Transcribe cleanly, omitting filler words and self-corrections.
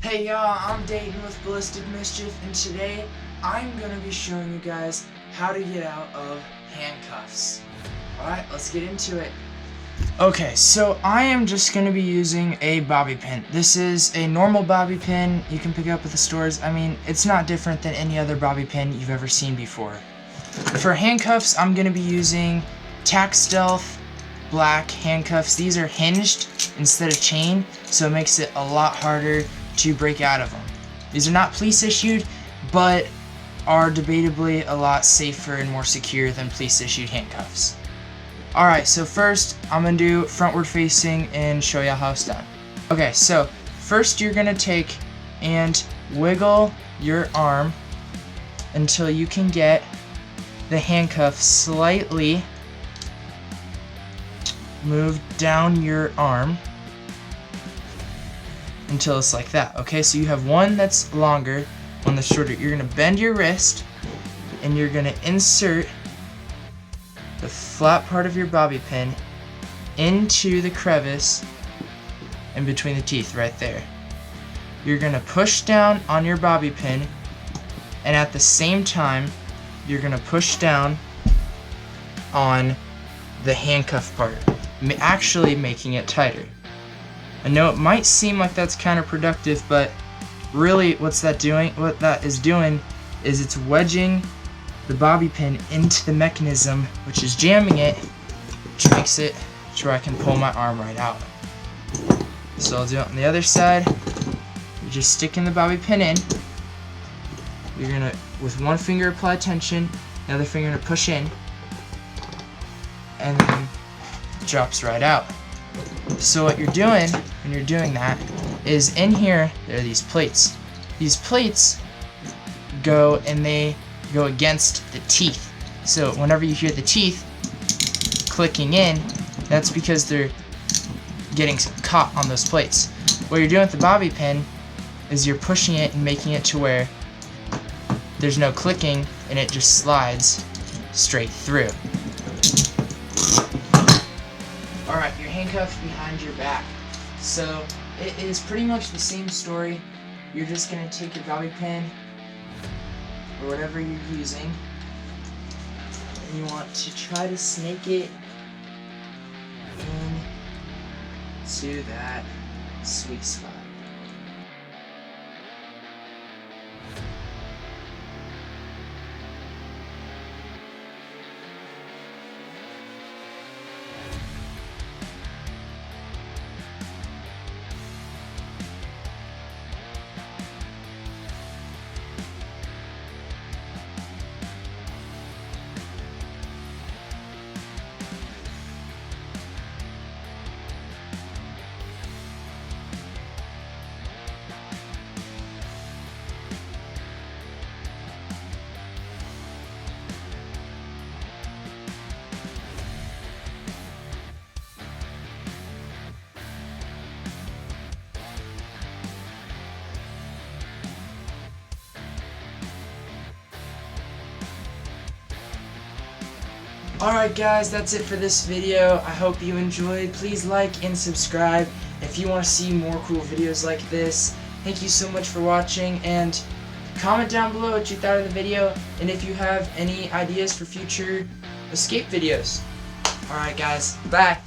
Hey y'all, I'm Dayton with Ballistic Mischief, and today I'm going to be showing you guys how to get out of handcuffs. Alright, let's get into it. Okay, so I am just going to be using a bobby pin. This is a normal bobby pin you can pick up at the stores. I mean, it's not different than any other bobby pin you've ever seen before. For handcuffs, I'm going to be using Tack Stealth black handcuffs. These are hinged instead of chain, so it makes it a lot harder to break out of them. These are not police issued, but are debatably a lot safer and more secure than police issued handcuffs. Alright, so first I'm going to do frontward facing and show you how it's done. Okay, so first you're going to take and wiggle your arm until you can get the handcuff slightly moved down your arm until it's like that. Okay, so you have one that's longer, one that's shorter. You're going to bend your wrist and you're going to insert the flat part of your bobby pin into the crevice in between the teeth right there. You're going to push down on your bobby pin, and at the same time you're going to push down on the handcuff part, actually making it tighter. I know it might seem like that's counterproductive, but really what that is doing is it's wedging the bobby pin into the mechanism, which is jamming it, which makes it to where I can pull my arm right out. So I'll do it on the other side. You're just sticking the bobby pin in. You're gonna, with one finger, apply tension, the other finger gonna push in, and then it drops right out. So what you're doing when you're doing that is, in here there are these plates. These plates go against the teeth. So whenever you hear the teeth clicking in, that's because they're getting caught on those plates. What you're doing with the bobby pin is you're pushing it and making it to where there's no clicking and it just slides straight through. Alright, you're handcuffed behind your back. So it is pretty much the same story. You're just going to take your bobby pin or whatever you're using, and you want to try to snake it into that sweet spot. Alright guys, that's it for this video. I hope you enjoyed. Please like and subscribe if you want to see more cool videos like this. Thank you so much for watching, and comment down below what you thought of the video and if you have any ideas for future escape videos. Alright guys, bye!